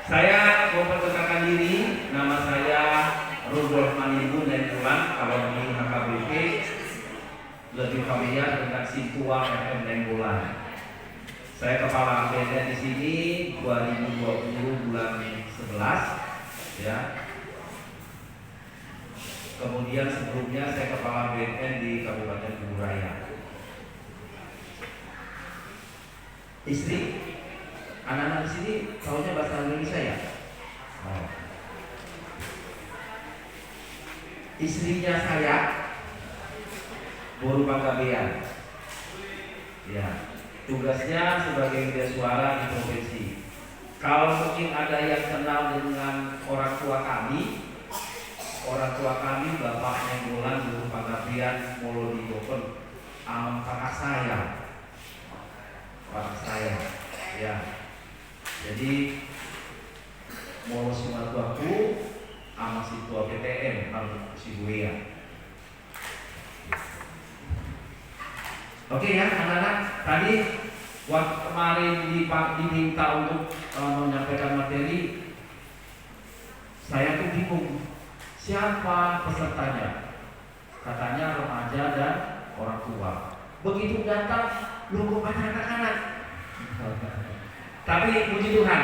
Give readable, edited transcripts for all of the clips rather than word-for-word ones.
Saya memperkenalkan diri, nama saya Rudolf Maninggu Nenggolan. Kalau di HKBP lebih familiar dengan Sintua FM Nenggolan. Saya kepala BNN di sini 2020 bulan 11, ya. Kemudian sebelumnya saya kepala BNN di Kabupaten Kuburaya. Istri, anak-anak di sini tahunya bahasa Indonesia ya? Oh. Istrinya saya Boru Panggabean. Ya, tugasnya sebagai media suara di provinsi. Kalau mungkin ada yang kenal dengan orang tua kami Bapak Nenggolan, Boru Panggabean, Molo di Bokon, kakak saya, ya. Jadi Molo Sumatuaku sama si tua PTN kalau si Buya. Oke ya anak-anak, tadi waktu kemarin diminta untuk menyampaikan materi, saya tuh bingung siapa pesertanya. Katanya remaja dan orang tua. Begitu datang, lu kok banyak anak-anak. Tapi puji Tuhan,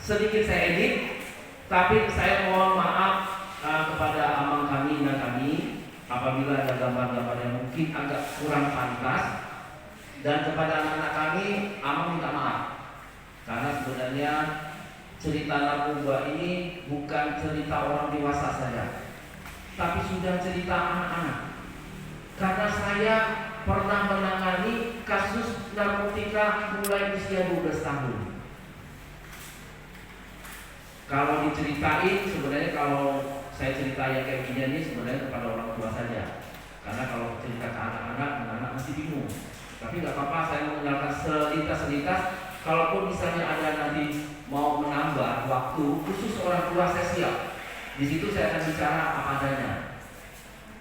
sedikit saya edit, tapi saya mohon maaf kepada amang kami, dan kami, apabila ada gambar-gambar yang mungkin agak kurang pantas, dan kepada anak-anak kami, amang minta maaf, karena sebenarnya cerita narkoba ini bukan cerita orang dewasa saja, tapi sudah cerita anak-anak. Karena saya pernah menangani kasus narkotika mulai usia 12 tahun. Kalau diceritain, sebenarnya kalau saya cerita yang kayak gini ini sebenarnya kepada orang tua saja. Karena kalau cerita ke anak-anak masih bingung. Tapi nggak apa-apa, saya mengenalkan selintas-selintas. Kalaupun misalnya ada nanti mau menambah waktu khusus orang tua, saya siap. Di situ saya akan bicara apa adanya.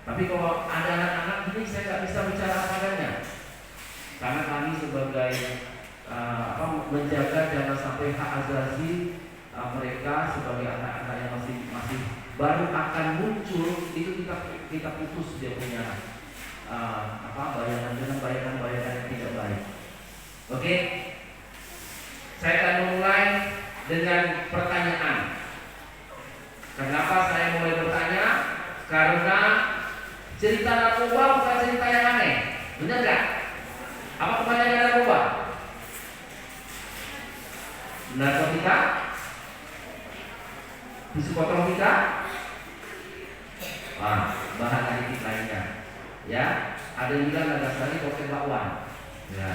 Tapi kalau ada anak-anak ini saya nggak bisa bicara apa adanya. Karena kami sebagai menjaga jangan sampai hak asasi mereka sebagai anak-anak yang masih baru akan muncul, itu kita putus dia punya bayangan yang tidak baik. Oke, saya akan memulai dengan pertanyaan. Kenapa saya mulai bertanya? Karena cerita narkoba bukan cerita yang aneh, benar nggak? Apa kebanyakan narkoba? Narkotika, psikotronika, bahan aditif lainnya. Ya, ada yang bilang Nagasari kokain bakwan. Ya.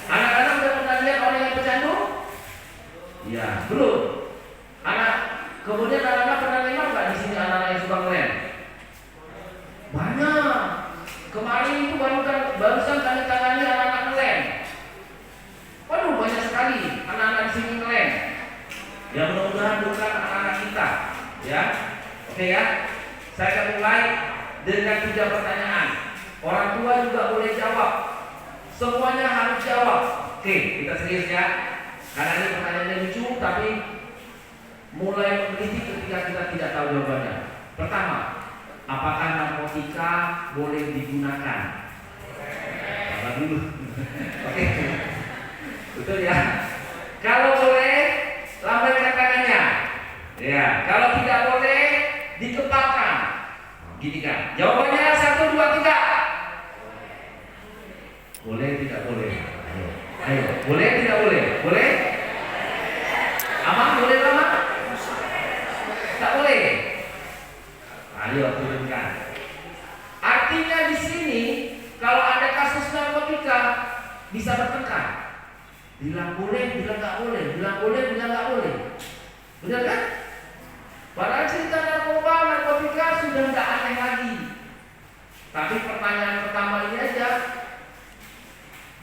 Anak-anak udah pernah lihat orang yang pecandu? Ya, belum. Kemudian anak-anak pernah nengok nggak di sini anak-anak yang suka ngelem? Banyak. Kemarin itu barusan kami tangani anak-anak ngelem. Waduh, banyak sekali anak-anak di sini ngelem. Ya mudah-mudahan bukan anak-anak kita, ya. Oke ya. Saya akan mulai dengan 3 pertanyaan. Orang tua juga boleh jawab. Semuanya harus jawab. Oke, kita serius ya. Karena ini pertanyaannya lucu, tapi mulai meneliti ketika kita tidak tahu jawabannya. Pertama, apakah narkotika boleh digunakan? Apa dulu? Oke, betul ya. Kalau boleh, lambaikan tangannya. Ya, kalau tidak boleh, dikepalkan. Gini kan? Jawabannya 1, 2, 3. Boleh, tidak boleh. Ayo, boleh, tidak boleh? Boleh? Amang boleh, Amang? Tak boleh. Ayo turunkan. Artinya di sini kalau ada kasus narkotika bisa bertengkar. Bilang boleh, bilang nggak boleh. Bilang boleh, bilang nggak boleh. Benar kan? Padahal cerita narkotika sudah nggak aneh lagi. Tapi pertanyaan pertama ini aja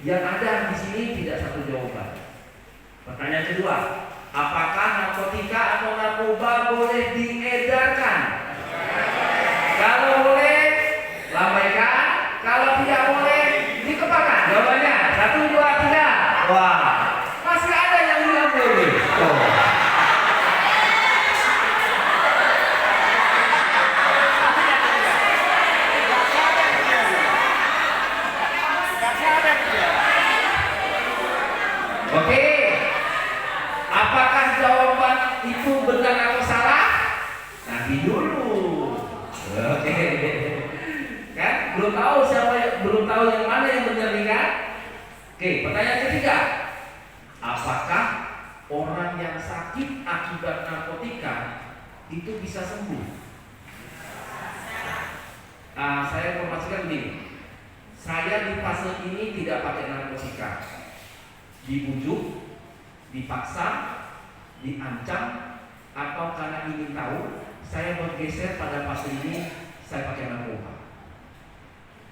yang ada di sini tidak satu jawaban. Pertanyaan kedua, apakah narkotika atau narkoba boleh diedarkan? Kalau boleh, lambaikan. Kalau tidak boleh, dikepalkan. Jawabannya 1, 2, 3. Wah, masih ada yang bilang Oke, apakah jawaban itu benar atau salah? Nanti dulu. Oke, kan belum tahu yang mana yang benar nih kan? Oke, pertanyaan ketiga, apakah orang yang sakit akibat narkotika itu bisa sembuh? Saya informasikan begini, saya di fase ini tidak pakai narkotika. Dibujuk, dipaksa, diancam, atau karena ingin tahu, saya bergeser pada fase ini, saya pakai narkoba.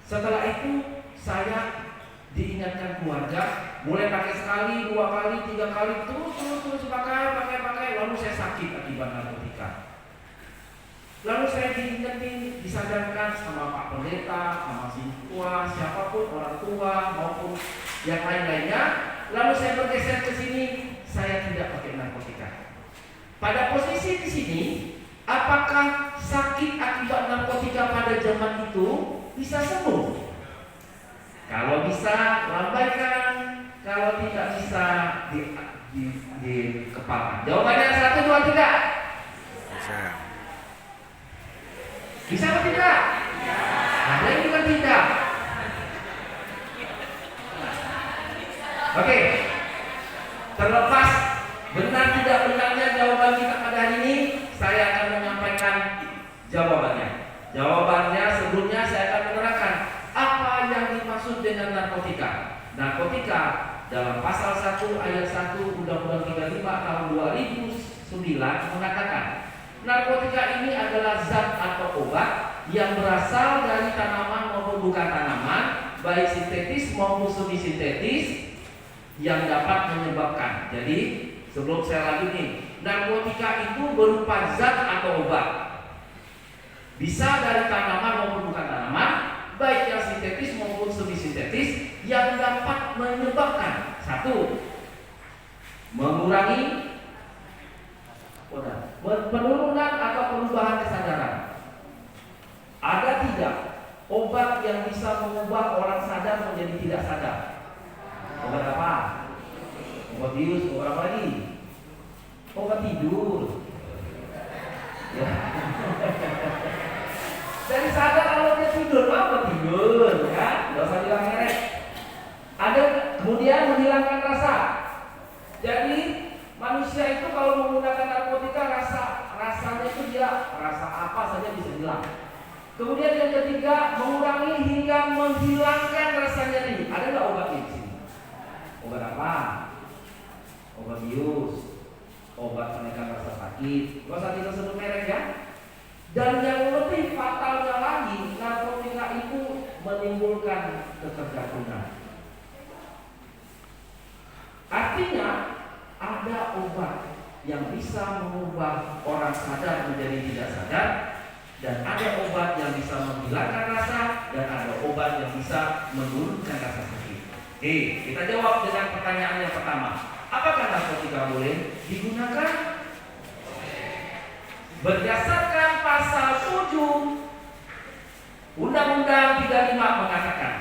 Setelah itu saya diingatkan keluarga, mulai pakai sekali, 2 kali, 3 kali, terus pakai, lalu saya sakit akibat narkotika. Lalu saya diingetin, disadarkan sama Pak Pendeta, sama siswa, siapapun, orang tua maupun yang lain-lainnya. Lalu saya bergeser ke sini, saya tidak pakai narkotika. Pada posisi di sini, apakah sakit akibat narkotika pada zaman itu bisa sembuh? Kalau bisa, lambaikan. Kalau tidak bisa, di kepala. Jawabannya 1, 2, 3. Bisa atau tidak? Ada yang juga tidak. Oke, terlepas benar tidak benarnya jawaban kita pada hari ini, saya akan menyampaikan jawabannya. Jawabannya sebelumnya saya akan menerangkan apa yang dimaksud dengan narkotika. Narkotika dalam pasal 1 ayat 1 Undang-Undang 35 tahun 2009 mengatakan narkotika ini adalah zat atau obat yang berasal dari tanaman maupun bukan tanaman, baik sintetis maupun semi sintetis, yang dapat menyebabkan. Jadi sebelum saya lanjutin, narkotika itu berupa zat atau obat, bisa dari tanaman maupun bukan tanaman, baik yang sintetis maupun semi sintetis, yang dapat menyebabkan 1. Mengurangi penurunan atau perubahan kesadaran. Ada tidak obat yang bisa mengubah orang sadar menjadi tidak sadar? Obat apa? Obat bius, obat apa lagi? Obat tidur. Ya. Dari sadar kalau dia tidur, obat tidur, ya. Gak usah bilang merek. Ada kemudian menghilangkan rasa. Jadi manusia itu kalau menggunakan narkotika rasanya itu dia rasa apa saja bisa hilang. Kemudian yang ketiga, mengurangi hingga menghilangkan rasa nyeri. Ada nggak obatnya di sini? Obat apa? Obat bius, obat penekar rasa sakit. Gak usah kita sebut merek ya. Dan yang lebih fatalnya lagi, narkotika itu menimbulkan ketergantungan. Artinya ada obat yang bisa mengubah orang sadar menjadi tidak sadar, dan ada obat yang bisa menghilangkan rasa, dan ada obat yang bisa menurunkan rasa sakit. Oke, kita jawab dengan pertanyaan yang pertama. Apakah narkotika boleh digunakan? Berdasarkan pasal 7 Undang-Undang 35 mengatakan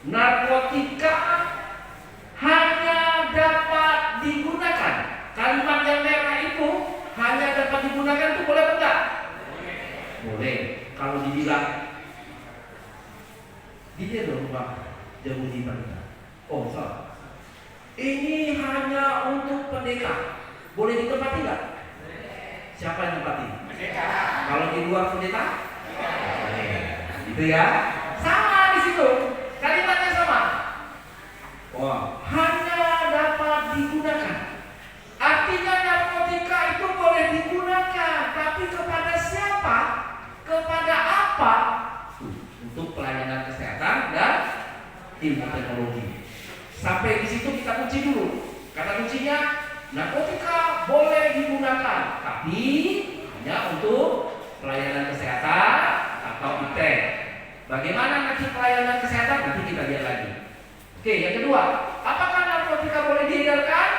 narkotika hanya dapat digunakan. Kalimat yang merah itu hanya dapat digunakan, itu boleh enggak? Boleh. Kalau dibilang dia dong Pak Jamu di Bandung. Oh salah. Ini hanya untuk pendeta. Boleh ditempati enggak? Siapa yang tempati? Pendeta. Kalau di luar pendeta? Gitu ya. Sama di situ. Kalimatnya sama. Wah, hanya dapat digunakan. Artinya narkotika itu boleh digunakan, tapi kepada siapa? Kepada apa? Untuk pelayanan kesehatan dan ilmu teknologi. Sampai di situ kita kunci dulu. Kata kuncinya, narkotika boleh digunakan, tapi hanya untuk pelayanan kesehatan atau IT. Bagaimana nanti pelayanan kesehatan? Nanti kita lihat lagi. Oke, yang kedua, apakah narkotika boleh diedarkan?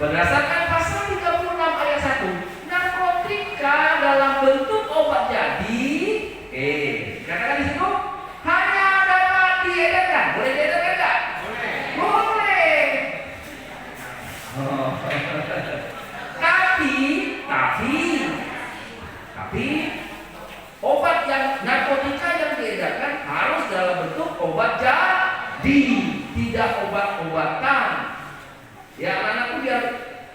Berdasarkan pasal 36 ayat 1, narkotika dalam bentuk obat jadi, katakan di situ, hanya dapat diedarkan. Boleh diedarkan enggak? Boleh. Oh. Tapi obat yang narkotika yang diedarkan harus dalam bentuk obat jadi, tidak obat-obatan. Ya, anak-anakku biar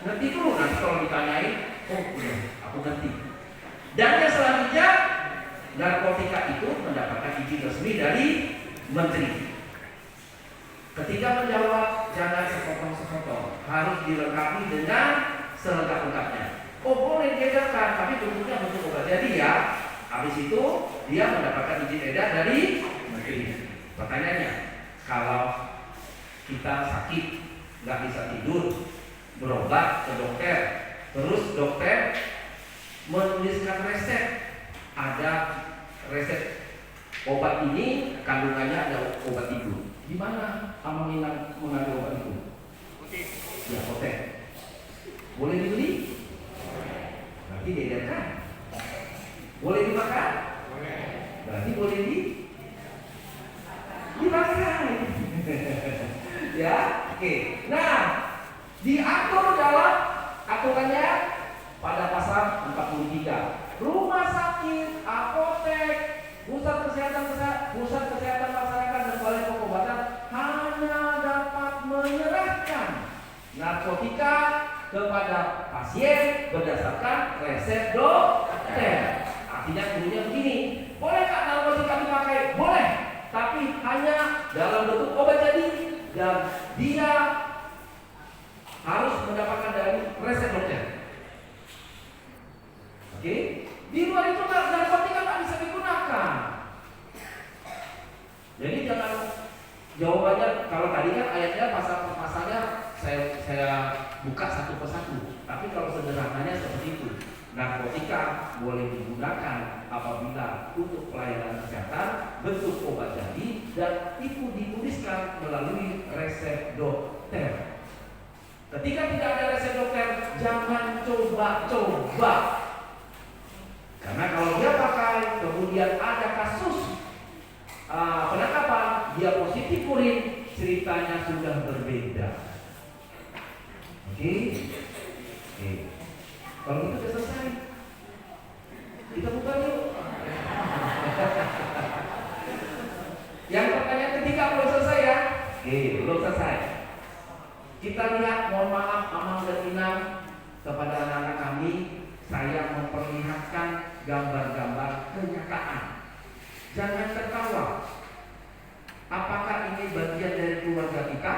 ngerti dulu, nanti kalau ditanyain, oh iya, aku ngerti. Dan yang selanjutnya, narkotika itu mendapatkan izin resmi dari menteri. Ketika menjawab, jangan sepotong-sepotong, harus dilengkapi dengan selengkap-lengkapnya. Oh boleh diedarkan, tapi bentuknya bentuk obat jadi ya. Habis itu dia mendapatkan izin edar dari menteri. Pertanyaannya, kalau kita sakit, nggak bisa tidur, berobat ke dokter, terus dokter menuliskan resep, ada resep obat ini kandungannya ada obat itu. Gimana mengambil obat itu? Ya, hotel. Boleh dibeli? Berarti diedarkan. Boleh dimakan? Berarti boleh dimakan. Ya, oke. Nah, diatur dalam aturannya pada pasal 43. Rumah sakit, apotek, pusat kesehatan masyarakat dan balai pengobatan hanya dapat menyerahkan narkotika kepada pasien berdasarkan resep dokter. Artinya bunyinya begini, bolehkah narkotika dipakai? Boleh, tapi hanya dalam bentuk obat jadi dan dia harus mendapatkan dari resep dokter. Oke? Di luar itu narkotika tak bisa digunakan. Jadi jangan jawabannya, kalau tadi kan ayatnya pasal-pasalnya saya buka satu persatu. Tapi kalau sederhananya seperti itu, narkotika boleh digunakan apabila untuk pelayanan kesehatan bentuk obat jadi dan itu dituliskan melalui resep dokter. Ketika tidak ada resep dokter, jangan coba-coba. Karena kalau dia pakai, kemudian ada kasus penangkapan, dia positif urin, ceritanya sudah berbeda. Oke? Kalau itu sudah selesai, kita buka yuk. Yang pertanyaan ketiga belum selesai ya? Belum selesai. Kita lihat, mohon maaf, Amang dan Inang, kepada anak-anak kami, saya memperlihatkan gambar-gambar kenyataan. Jangan tertawa. Apakah ini bagian dari keluarga kita?